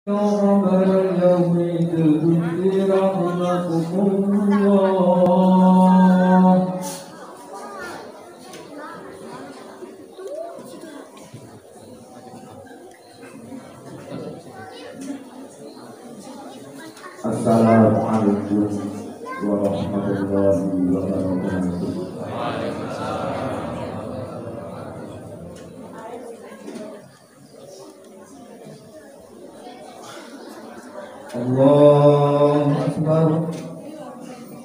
قبل اليوم تبدي رحمكم الله. Assalamualaikum warahmatullahi wabarakatuh. Allahu Akbar,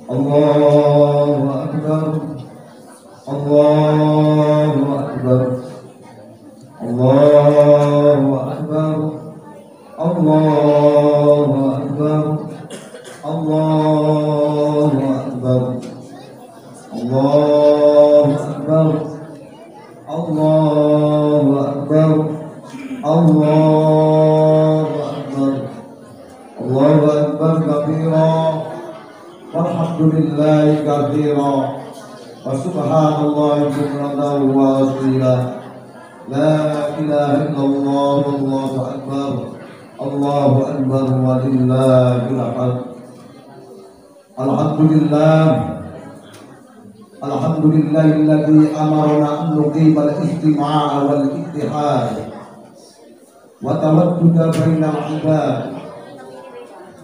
Allahu Akbar, Allahu Akbar, Allahu Akbar, Allahu Akbar, Allahu Akbar, Allahu Akbar, Allahu Akbar, Allahu Akbar. Allahu Akbar kabira walhamdulillahi kabira wa subhanallahi bukratan wa asila. La ilaha illallah wallahu akbar, Allahu akbar walillahil hamd. Alhamdulillahilladzi amarna an nuqima al-istima'a wal ittihad wa tawadduda bainal ibad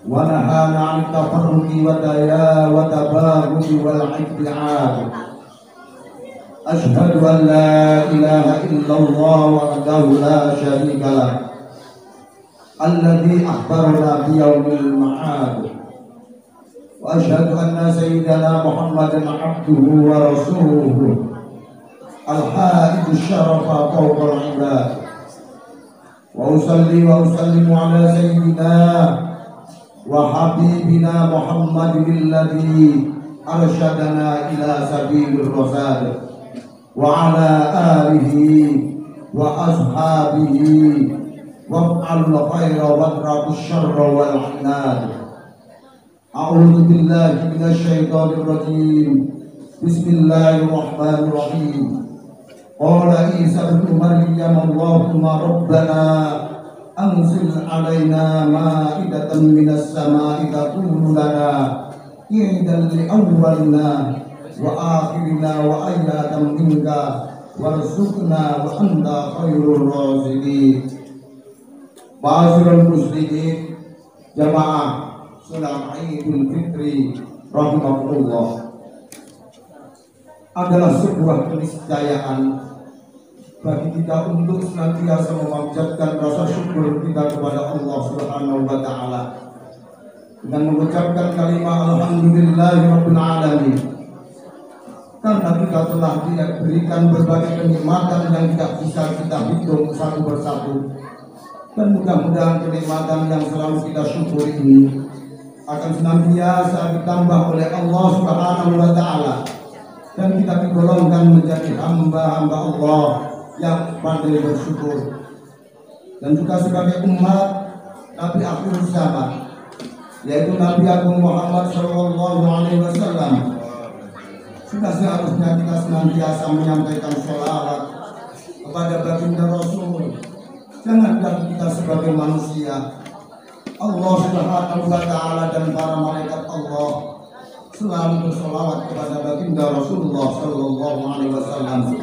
wa nahana 'an tafarruqi wa tabaghudi wal ibti'ad. Asyhadu an la ilaha illallah wahdahu la syarika lah, alladzi akhbarana bi yaumil ma'ad. Wa asyhadu anna sayyidana Muhammadan 'abduhu wa rasuluhu al-ha'id syarafa fawqa al-ibad. Wa usalli wa usallimu ala sayyidina wa habibina Muhammadin alladhi arsyadana ila sabilir rasyad wa ala alihi wa ashabihi wa'al khaira wa trakus syarra wal hinad. A'udzu billahi minasy syaithanir rajim. Bismillahirrahmanirrahim. Qala Isa ibn Maryam Allahumma rabbana anzil alaina ma'idatan minas sama'i takunu lana idan li awwalina wa akhirina wa ayatan minka warzuqna wa anta khairur raziqin. Ma'asyiral muslimin, jamaah salat Idul Fitri rahimakumullah, adalah sebuah keniscayaan bagi kita untuk senantiasa memanjatkan rasa syukur kita kepada Allah Subhanahu wa taala dengan mengucapkan kalimat alhamdulillahirabbil alamin, karena kita telah diberikan berbagai kenikmatan yang tidak bisa kita hitung satu persatu, dan mudah-mudahan kenikmatan yang selalu kita syukuri ini akan senantiasa ditambah oleh Allah Subhanahu wa taala dan kita digolongkan menjadi hamba-hamba Allah yang pandai bersyukur, dan juga sebagai umat Nabi akhir zaman, yaitu Nabi Agung Muhammad Sallallahu Alaihi Wasallam, sudah seharusnya kita senantiasa menyampaikan sholawat kepada baginda Rasul. Jangankan kita sebagai manusia, Allah Subhanahu wa taala dan para malaikat Allah selalu bersolawat kepada baginda Rasulullah Sallallahu Alaihi Wasallam.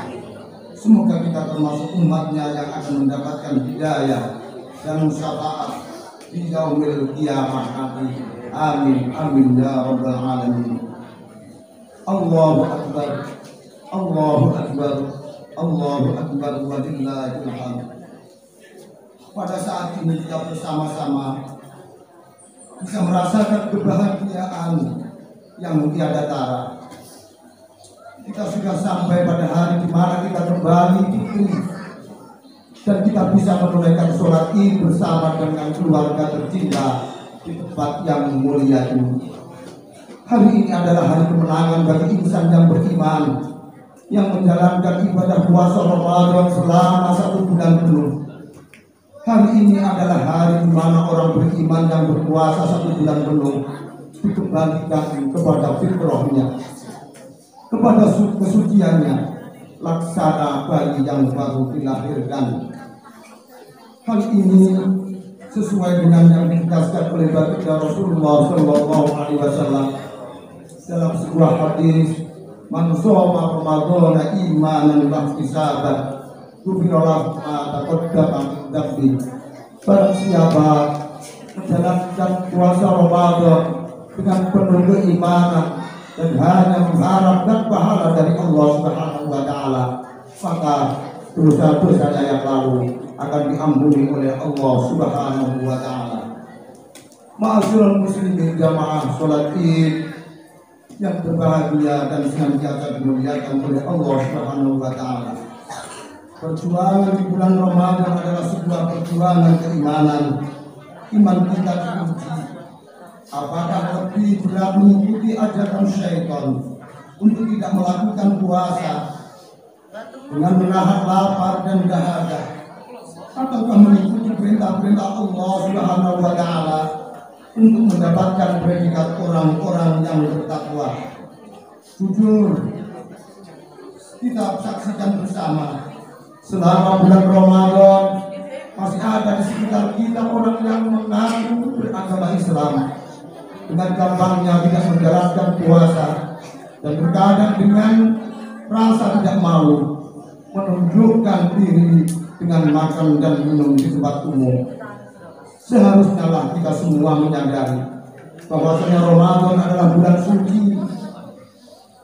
Semoga kita termasuk umatnya yang akan mendapatkan hidayah dan syafaat di yaumil qiyamah nanti. Amin amin ya rabbal alamin. Allahu akbar, Allahu akbar, Allahu akbar walillahil hamd. Pada saat ini kita bersama-sama bisa merasakan kebahagiaan yang tiada tara. Kita sudah sampai pada hari di mana kita kembali dipilih dan kita bisa menunaikan sholat Id bersama dengan keluarga tercinta di tempat yang mulia ini. Hari ini adalah hari kemenangan bagi insan yang beriman, yang menjalankan ibadah puasa Ramadan selama 1 bulan penuh. Hari ini adalah hari di mana orang beriman yang berpuasa 1 bulan penuh dikembalikan kepada fitrahnya, kepada kesuciannya, laksana bayi yang baru dilahirkan. Hal ini sesuai dengan yang ditegaskan oleh baginda Rasulullah Shallallahu Alaihi Wasallam dalam sebuah hadis, man shoma Ramadan imanan wa ihtisaban ghufira lahu ma taqaddama min dhanbi. Barang siapa menjalankan puasa Ramadan dengan penuh keimanan dan hanya mengharapkan pahala dari Allah Subhanahu wa taala, maka dosa-dosanya yang lalu akan diampuni oleh Allah Subhanahu wa taala. Ma'asyiral muslimin jamaah salat Id yang berbahagia dan senantiasa dimuliakan oleh Allah Subhanahu wa taala. Perjuangan di bulan Ramadan adalah sebuah perjuangan keimanan. Iman kita diuji. Apakah lebih berat mengikuti ajaran syaitan untuk tidak melakukan puasa dengan menahan lapar dan dahaga, ataukah mengikuti perintah-perintah Allah Subhanahu wa taala untuk mendapatkan predikat orang-orang yang bertakwa? Jujur, kita saksikan bersama, selama bulan Ramadan masih ada di sekitar kita orang yang mengaku beragama Islam, dengan gampangnya tidak menjalankan puasa dan terkadang dengan rasa tidak malu menunjukkan diri dengan makan dan minum di tempat umum. Seharusnya lah kita semua menyadari bahwasanya Ramadan adalah bulan suci,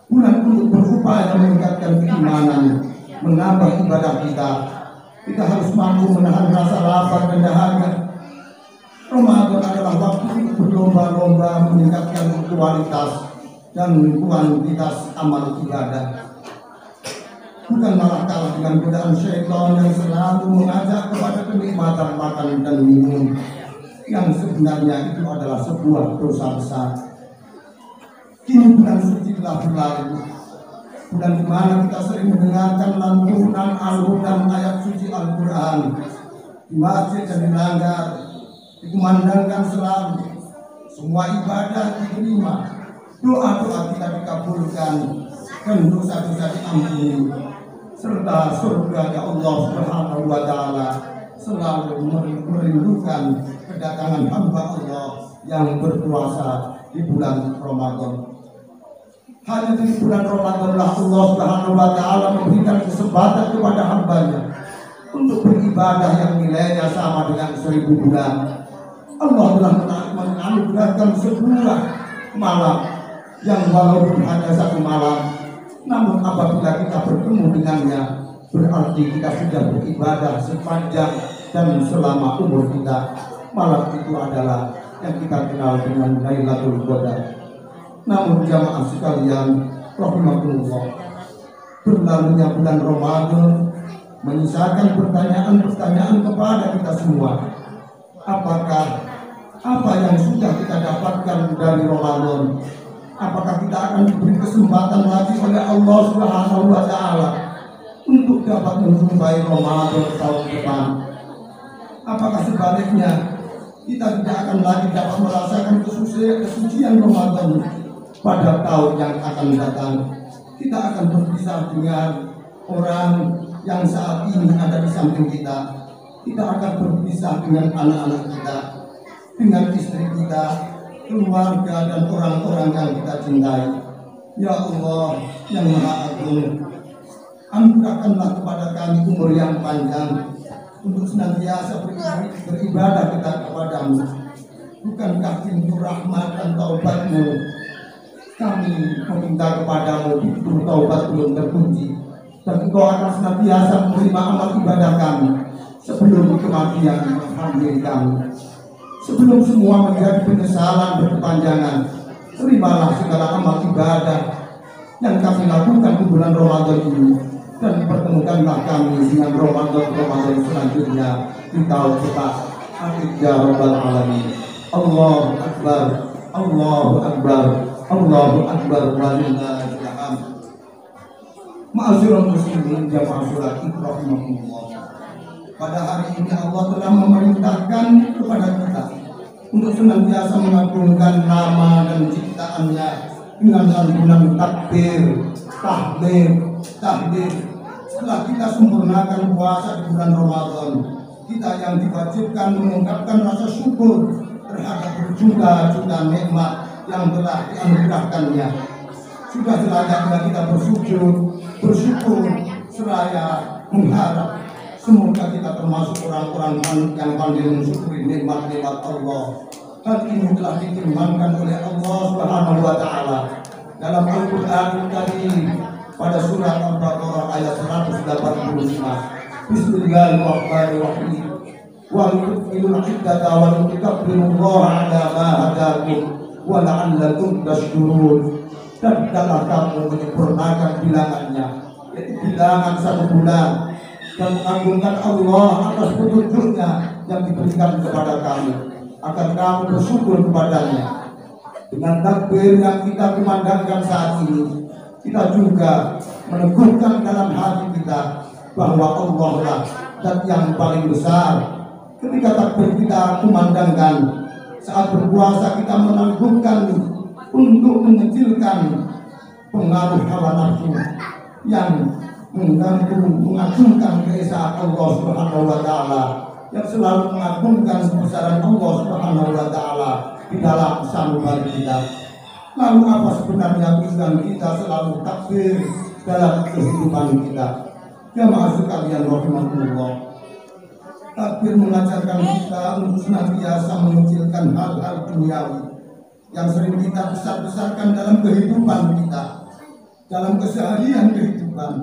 bulan untuk berupaya meningkatkan keimanan, menambah ibadah kita. Kita harus mampu menahan rasa lapar dan dahaga. Ramadan adalah waktu untuk berlomba-lomba meningkatkan kualitas dan kuantitas amal ibadah, bukan malah kalah dengan godaan syaitan yang selalu mengajak kepada kenikmatan makan dan minum, yang sebenarnya itu adalah sebuah dosa besar. Kini bulan suci telah berlalu, bulan di mana kita sering mendengarkan lantunan al-Quran, ayat suci Al-Quran di masjid dan di langgar, dikumandangkan selalu. Semua ibadah diterima, doa-doa kita dikabulkan, dan dosa-dosa diampuni, serta surga Allah Subhanahu wa taala selalu merindukan kedatangan hamba Allah yang berpuasa di bulan Ramadan. Hanya di bulan Ramadanlah Allah Subhanahu wa taala memberikan kesempatan kepada hambanya untuk beribadah yang nilainya sama dengan 1000 bulan. Allah telah menganugerahkan sebuah malam yang walaupun hanya 1 malam, namun apabila kita bertemu dengannya, berarti kita sudah beribadah sepanjang dan selama umur kita. Malam itu adalah yang kita kenal dengan Lailatul Qadar. Namun jamaah sekalian rahimakumullah, berlalunya bulan Ramadan menyisakan pertanyaan-pertanyaan kepada kita semua. Apakah apa yang sudah kita dapatkan dari Ramadan, apakah kita akan diberi kesempatan lagi oleh Allah Subhanahu wa taala untuk dapat menjumpai Ramadan tahun depan? Apakah sebaliknya kita tidak akan lagi dapat merasakan kesucian Ramadan pada tahun yang akan datang? Kita akan berpisah dengan orang yang saat ini ada di samping kita. Kita akan berpisah dengan anak-anak kita, dengan istri kita, keluarga dan orang-orang yang kita cintai. Ya Allah yang Maha Agung, anugerahkanlah kepada kami umur yang panjang untuk senantiasa beribadah kita kepadamu. Bukankah pintu rahmat dan taubat-Mu kami meminta kepadamu, pintu taubat belum terkunci, dan Engkau akan senantiasa menerima amal ibadah kami sebelum kematian menghampiri kami. Sebelum semua menjadi penyesalan berkepanjangan, terimalah segala amal ibadah yang kami lakukan di bulan Ramadan ini, dan pertemukanlah kami dengan Ramadan selanjutnya di tahun depan. Amin ya rabbal alamin. Allahu akbar, Allahu akbar, Allahu akbar, walillahil hamd. Ma'asyiral muslimin jamaah salat rahimakumullah. Pada hari ini Allah telah memerintahkan kepada kita untuk senantiasa mengagungkan nama dan ciptaannya dengan lantunan takbir, tahlil, tahlil. Setelah kita sempurnakan puasa di bulan Ramadan, kita yang diwajibkan mengungkapkan rasa syukur terhadap berjuta-juta nikmat yang telah dianugerahkannya. Sudah selayaknya kita bersyukur seraya mengharap semoga kita termasuk orang-orang yang pandai mensyukuri nikmat-nikmat Allah. Hal ini telah difirmankan oleh Allah Subhanahu wa taala dalam Al-Qur'an Karim pada surat Al-Baqarah ayat 185. Bismillahirrahmanirrahim. Wa yu'minul iddata wa tukabbirullaha 'ala ma hadakum wa la'allakum tashkurun. Dan tidaklah kamu menyempurnakan bilangannya, yaitu bilangan 1 bulan, dan mengagungkan Allah atas petunjuknya yang diberikan kepada kamu, agar kamu bersyukur kepadanya. Dengan takbir yang kita kumandangkan saat ini, kita juga meneguhkan dalam hati kita bahwa Allah lah zat yang paling besar. Ketika takbir kita kumandangkan, saat berpuasa kita menanggungkan untuk mengecilkan pengaruh hawa nafsu yang mengagungkan keesaan Allah Subhanahu wa taala, yang selalu mengagungkan kebesaran Allah Subhanahu wa taala di dalam sanubari kita. Lalu apa sebenarnya tujuan kita selalu takbir dalam kehidupan kita? Jamaah sekalian rahimakumullah, takbir mengajarkan kita untuk senantiasa mengecilkan hal-hal duniawi yang sering kita besar-besarkan dalam kehidupan kita. Dalam keseharian kehidupan,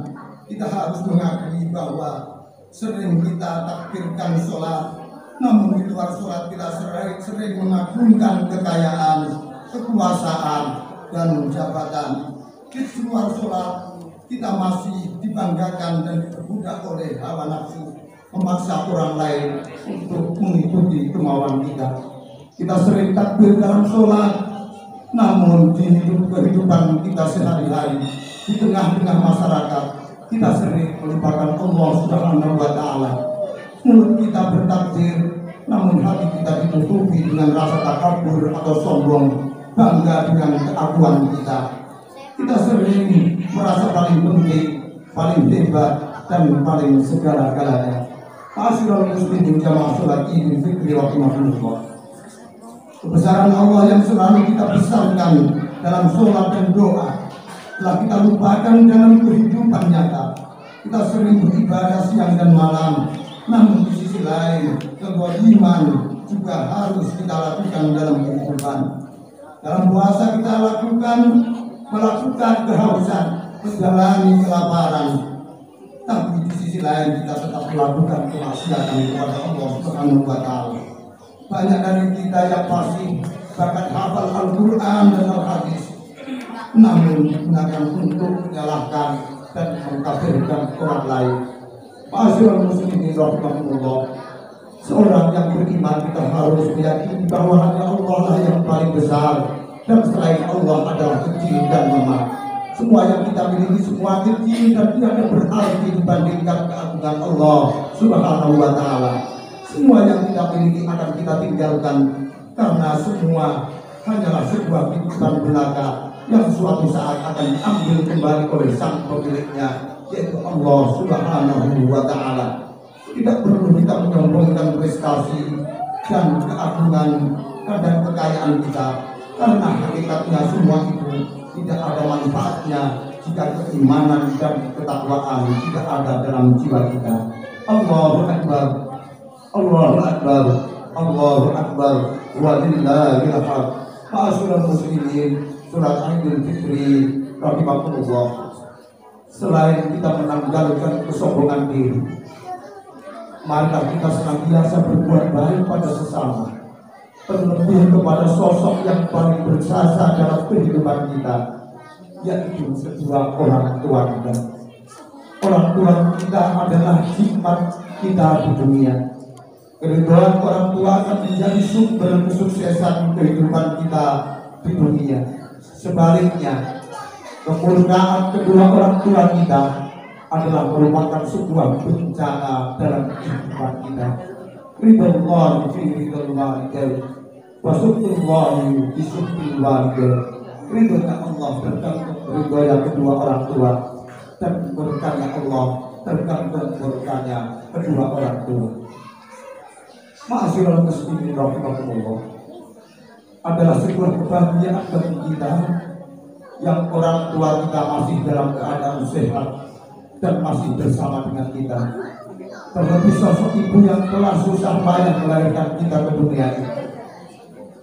kita harus mengakui bahwa sering kita takbirkan sholat, namun di luar sholat kita sering mengagungkan kekayaan, kekuasaan, dan jabatan. Di luar sholat kita masih dibanggakan dan diperbudak oleh hawa nafsu, memaksa orang lain untuk mengikuti kemauan kita. Kita sering takbir dalam sholat, namun di kehidupan kita sehari-hari, di tengah-tengah masyarakat, kita sering melupakan Allah Subhanahu wa taala. Mulut kita bertakbir, namun hati kita ditutupi dengan rasa takabur atau sombong, bangga dengan keagungan kita. Kita sering merasa paling penting, paling hebat, dan paling segala-galanya. Ma'asyiral muslimin jamaah sholat Idul Fitri rahimahullah. Kebesaran Allah yang selalu kita besarkan dalam sholat dan doa telah kita lupakan dalam kehidupan nyata. Kita sering beribadah siang dan malam, namun di sisi lain kezaliman juga harus kita lakukan dalam kehidupan. Dalam puasa kita melakukan kehausan, menjalani kelaparan, tapi di sisi lain kita tetap melakukan kemaksiatan kepada Allah Subhanahu wa taala. Banyak dari kita yang pasti bahkan hafal Al-Quran dan Al-Hadis, namun digunakan untuk menyalahkan dan mengkafirkan orang lain. Ma'asyiral muslimin rahimahullah, seorang yang beriman kita harus meyakini bahwa hanya Allah lah yang paling besar, dan selain Allah adalah kecil dan lemah. Semua yang kita miliki semua kecil dan tidak berarti dibandingkan keagungan Allah Subhanahu wa taala. Semua yang kita miliki akan kita tinggalkan, karena semua hanyalah sebuah kehidupan belaka yang suatu saat akan diambil kembali oleh sang pemiliknya, yaitu Allah Subhanahu wa taala. Tidak perlu kita menyombongkan prestasi dan keagungan dan kekayaan kita, karena hakikatnya semua itu tidak ada manfaatnya jika keimanan dan ketakwaan tidak ada dalam jiwa kita. Allahu Akbar, Allahu Akbar, Allahu Akbar, walillahil hamd. Ma'asyiral muslimin, surat Idul Fitri rahimahullah. Selain kita menanggalkan kesombongan diri, mari kita senantiasa berbuat baik pada sesama, terlebih kepada sosok yang paling berjasa dalam kehidupan kita, yaitu kedua orang tua kita. Orang tua kita adalah hikmat kita di dunia. Keridhaan orang tua akan menjadi sumber kesuksesan kehidupan kita di dunia. Sebaliknya, kemurkaan kedua orang tua kita adalah merupakan sebuah bencana dalam kehidupan kita. Ridho fi ridho walidain, wasukrullahi fi sukri walidain. Ridho Allah tergantung ridho kedua orang tua, dan berkahnya Allah tergantung berkahnya kedua orang tua. Ma'asyiral muslimin rahimakumullah, adalah sebuah kebahagiaan bagi kita yang orang tua kita masih dalam keadaan sehat dan masih bersama dengan kita. Terlebih sosok ibu yang telah susah payah melahirkan kita ke dunia ini.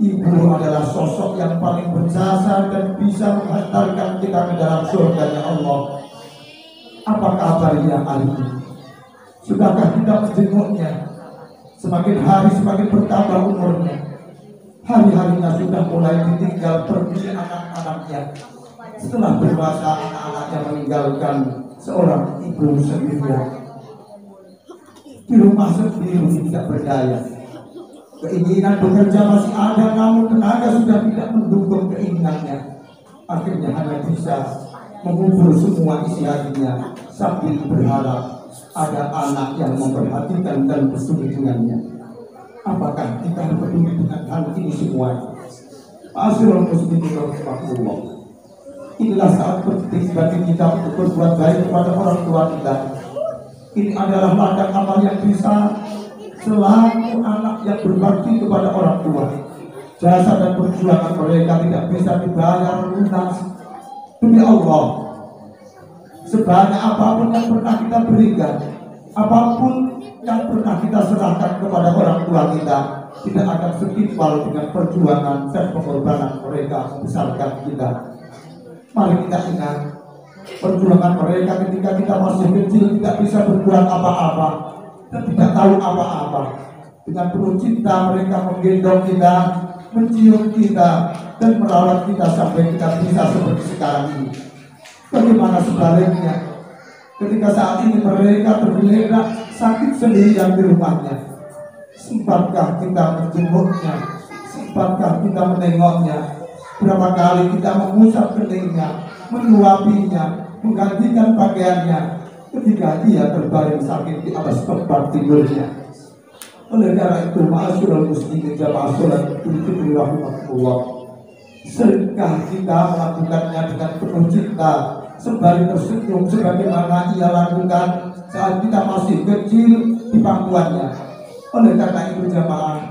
Ibu adalah sosok yang paling berjasa dan bisa menghantarkan kita ke dalam surganya Allah. Apa kabarnya hari ini? Sudahkah kita menjenguknya? Semakin hari semakin bertambah umurnya. Hari-harinya sudah mulai ditinggal pergi anak-anaknya. Setelah dewasa, anak-anaknya meninggalkan seorang ibu sendirian. Di rumah sendiri tidak berdaya. Keinginan bekerja masih ada, namun tenaga sudah tidak mendukung keinginannya. Akhirnya hanya bisa mengubur semua isi hatinya sambil berharap ada anak yang memperhatikan dan peduli dengannya. Apakah kita peduli dengan hal ini semua? Ma'asyiral muslimin rahimakumullah, inilah saat penting bagi kita untuk berbuat baik kepada orang tua kita. Ini adalah ladang amal yang bisa selaku anak yang berbakti kepada orang tua. Jasa dan perjuangan mereka tidak bisa dibayar lunas. Demi Allah, sebanyak apapun yang pernah kita berikan, apapun yang pernah kita serahkan kepada orang tua kita, tidak akan setimpal dengan perjuangan dan pengorbanan mereka membesarkan kita. Mari kita ingat, perjuangan mereka ketika kita masih kecil tidak bisa berbuat apa-apa dan tidak tahu apa-apa. Dengan penuh cinta mereka menggendong kita, mencium kita, dan merawat kita sampai kita bisa seperti sekarang ini. Bagaimana sebaliknya, ketika saat ini mereka tergeletak sakit sendirian di rumahnya, sempatkah kita menjenguknya? Sempatkah kita menengoknya? Berapa kali kita mengusap keningnya, menyuapinya, menggantikan pakaiannya ketika dia terbaring sakit di atas tempat tidurnya. Oleh karena itu, ma'asyiral muslimin jamaah salat Idul rahimahullah, seringkah kita melakukannya dengan penuh cinta, sembari tersenyum sebagaimana ia lakukan saat kita masih kecil di pangkuannya. Oleh karena itu jamaah,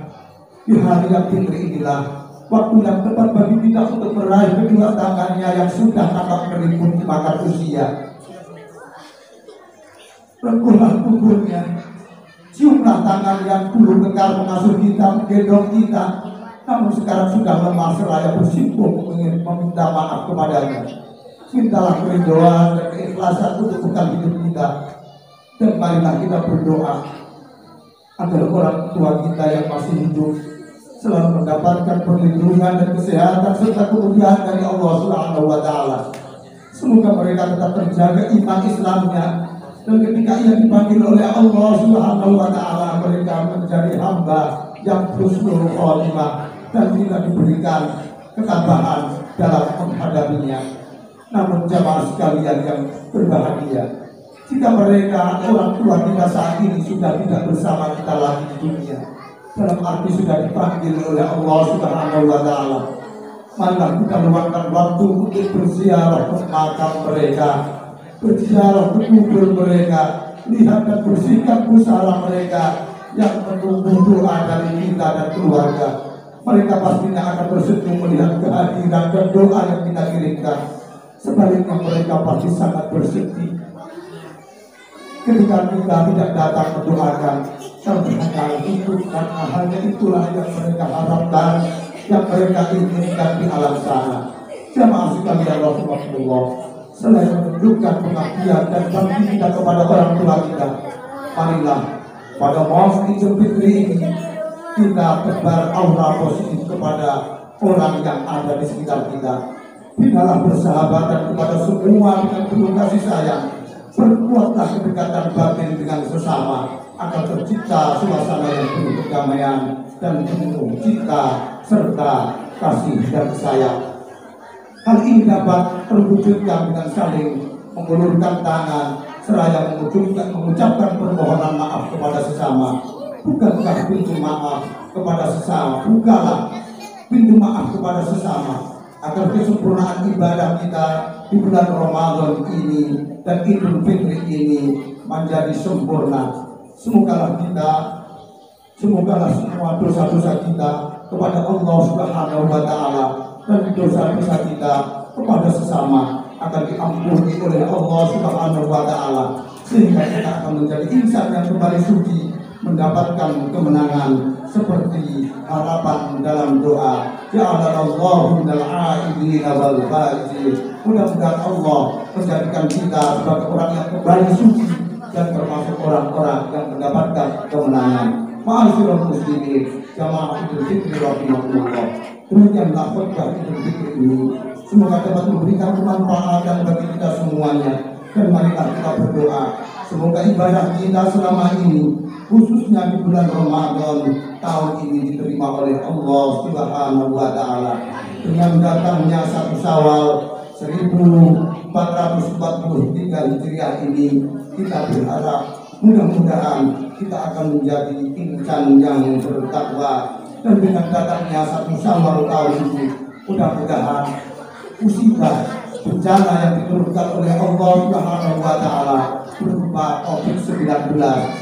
di hari yang fitri inilah waktu yang tepat bagi kita untuk meraih kedua tangannya yang sudah tampak keriput dimakan usia. Rengkuhlah tubuhnya, ciumlah tangan yang dulu kekal mengasuh kita, menggendong kita, namun sekarang sudah lemah seraya bersimpuh meminta maaf kepadanya. Mintalah keridhaan dan keikhlasan untuk bekal hidup kita, dan marilah kita berdoa agar orang tua kita yang masih hidup selalu mendapatkan perlindungan dan kesehatan serta kemuliaan dari Allah Subhanahu wa Ta'ala. Semoga mereka tetap terjaga iman Islamnya, dan ketika ia dipanggil oleh Allah Subhanahu wa Ta'ala, mereka menjadi hamba yang husnul khotimah dan tidak diberikan ketabahan dalam menghadapinya. Namun jamaah sekalian yang berbahagia, jika mereka orang tua kita saat ini sudah tidak bersama kita lagi di dunia, dalam arti sudah dipanggil oleh Allah Subhanahu wa Ta'ala, marilah kita luangkan waktu untuk berziarah ke makam mereka, berziarah ke kubur mereka, lihat dan bersihkan pusara mereka yang menunggu doa dari kita dan keluarga. Mereka pastinya akan tersenyum melihat kehadiran dan doa yang kita kirimkan. Sebaliknya mereka pasti sangat bersedih ketika kita tidak datang mendoakan, karena itu karena hanya itulah yang mereka harapkan, yang mereka inginkan di alam sana. Jamaah sekalian rahimakumullah, selain menunjukkan pengabdian dan bakti kita kepada orang tua kita, marilah pada malam Idul Fitri ini kita tebar aura positif kepada orang yang ada di sekitar kita. Binalah persahabatan kepada semua dengan penuh kasih sayang. Perkuatlah kedekatan batin dengan sesama agar tercipta suasana yang penuh kedamaian dan penuh cinta serta kasih dan sayang. Hal ini dapat terwujudkan dengan saling mengulurkan tangan seraya mengucapkan permohonan maaf kepada sesama. Bukankah pintu maaf kepada sesama? Bukalah pintu maaf kepada sesama agar kesempurnaan ibadah kita di bulan Ramadan ini dan Idul Fitri ini menjadi sempurna. Semoga kita Semoga semua dosa-dosa kita kepada Allah Subhanahu wa Ta'ala dan dosa-dosa kita kepada sesama akan diampuni oleh Allah Subhanahu wa Ta'ala, sehingga kita akan menjadi insan yang kembali suci, mendapatkan kemenangan seperti harapan dalam doa. Ja'alallahu minal 'aidina wal faizin. Mudah-mudahan Allah menjadikan kita sebagai orang yang kembali suci dan termasuk orang-orang yang mendapatkan kemenangan. Ma'asyiral muslimin, jamaah Idul Fitri rahimakumullah. Demikianlah khutbah Idul Fitri ini. Semoga dapat memberikan kemanfaatan bagi kita semuanya. Dan marilah kita berdoa, semoga ibadah kita selama ini, khususnya di bulan Ramadan tahun ini, diterima oleh Allah Subhanahu wa Ta'ala. Dengan datangnya 1 Syawal 1443 Hijriah ini, kita berharap mudah-mudahan kita akan menjadi insan yang bertakwa. Dan dengan datangnya 1 Syawal tahun ini, mudah-mudahan musibah bencana yang diturunkan oleh Allah Subhanahu wa Ta'ala berupa COVID-19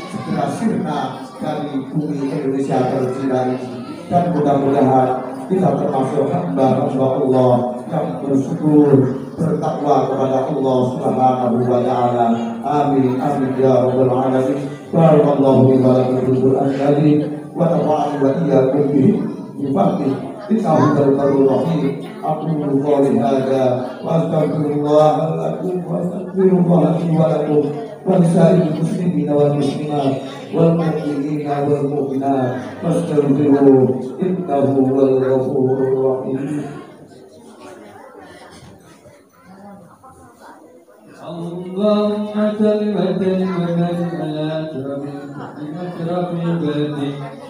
segera sirna dari bumi Indonesia tercinta ini. Dan mudah-mudahan kita termasuk hamba-hamba Allah yang bersyukur, bertakwa kepada Allah Subhanahu wa Ta'ala. Amin amin ya rabbal alamin. Barakallahu li wa lakum fil Qur'anil karim wa nafa'ani wa iyyakum bihi bi fadlihi innahu ghafurur rahim. Aqulu qawli hadza wa astaghfirullah lakum wa astaghfirullah li wa lakum wa lisa'il muslimina wal muslimat wal mu'minina wal mu'minat fastaghfiruhu innahu huwal ghafurur rahim. اللهم صل وسلم وبارك على أشرف عبادك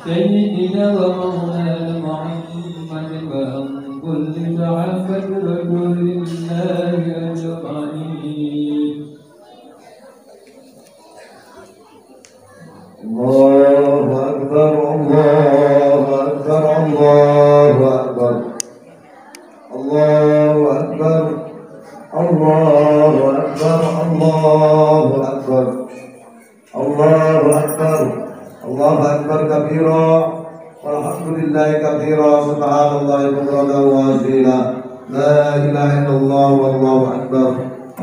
سيدنا ومولانا محمد وعن كل صحابة رسول الله أجمعين. الله أكبر الله أكبر الله أكبر الله أكبر الله أكبر الله أكبر الله أكبر الله أكبر كبيرا والحمد لله كثيرا سبحان الله بكرة وأصيلا لا إله إلا الله والله أكبر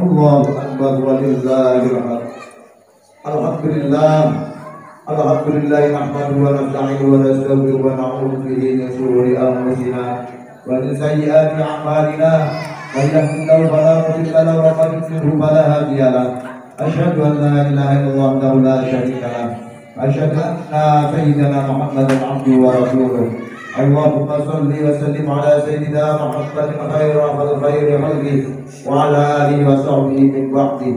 الله أكبر ولله الحمد. الحمد لله الحمد لله نحمده ونستعينه ونستغفره ونعوذ به من شرور أنفسنا ومن سيئات أعمالنا. من يهده الله فلا مضل له ومن يضلل فلا هادي له. أشهد أن لا إله إلا الله وحده لا شريك له. أشهد أن سيدنا محمدا عبده ورسوله. اللهم صل وسلم على سيدنا محمد خير خلقه وعلى آله وصحبه من بعده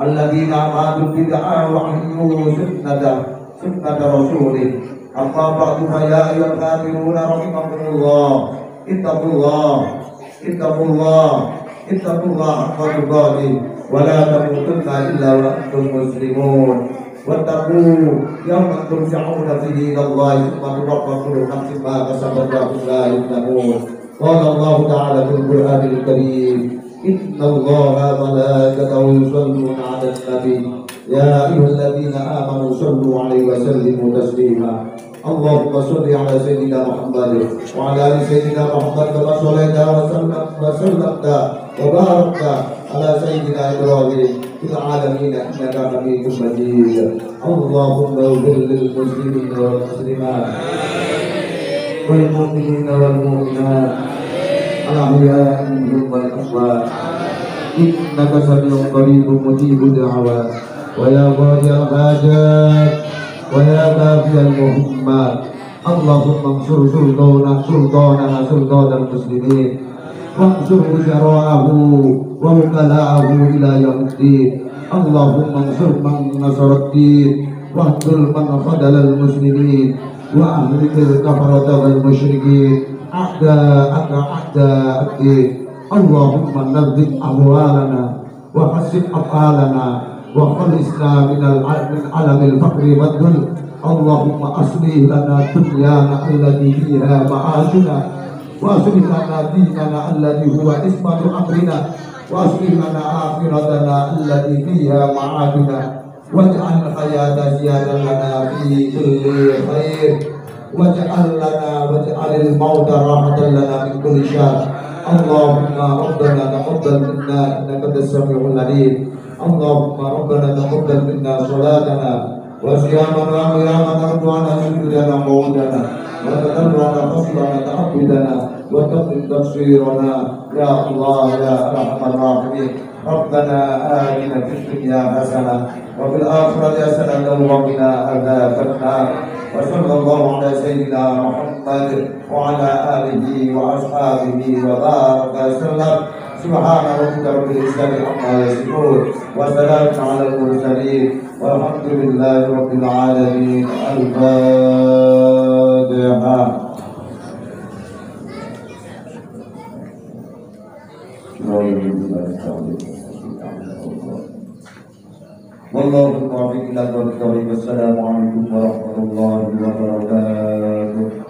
الذين أماتوا بدعة وحيوا سنة رسوله. أما بعد فيا أيها الكافرون رحمكم الله اتقوا الله اتقوا الله اتقوا الله حق تقاته ولا تموتن إلا وأنتم مسلمون. واتقوا يوما ترجعون فيه إلى الله ثم توفى كل نفس ما كسبت وهم لا يظلمون. قال الله تعالى في القرآن الكريم إن الله وملائكته يصلون على النبي يا أيها الذين آمنوا صلوا عليه وسلموا تسليما. اللهم صل على سيدنا محمد وعلى آل سيدنا محمد كما صليت وسلمت وباركت على سيدنا إبراهيم في العالمين إنك حميد مجيد. اللهم اغفر للمسلمين والمسلمات والمؤمنين والمؤمنات الأحياء منهم والأموات إنك سميع قريب مجيب الدعوات ويا قاضي الحاجات ويا كافي المهمات. اللهم انصر سلطاننا سلطان المسلمين وانصر وزراءه ووكلاءه إلى يوم الدين. اللهم انصر من نصر الدين واخذل من خذل المسلمين وأهلك الكفرة والمشركين أعداءك أعداء الدين. اللهم نظم أموالنا وحسن أفعالنا وخلصنا من علم الفقر والذل. اللهم أصلح لنا دنيانا التي فيها معاشنا وأصلح لنا ديننا الذي هو عصمة أمرنا وأصلح لنا آخرتنا التي فيها معادنا واجعل الحياة زيادة لنا في كل خير واجعل الموت راحة لنا من كل شر. اللهم ربنا تقبل منا إنك أنت السميع العليم. اللهم ربنا تقبل منا صلاتنا وصيامنا وقيامنا وركوعنا سجودنا وقعودنا وتضرعنا فصلنا تعبدنا وتقبل تفسيرنا يا الله يا ارحم الراحمين. ربنا آتنا في الدنيا حسنة وفي الآخرة حسنة وقنا عذاب النار. وصلى الله على سيدنا محمد وعلى آله وأصحابه وبارك وسلم. سبحان ربك رب العزة عما يصفون وسلام على المرسلين والحمد لله رب العالمين. الفاتحة. والله الموفق إلى الطريق. السلام عليكم ورحمة الله وبركاته.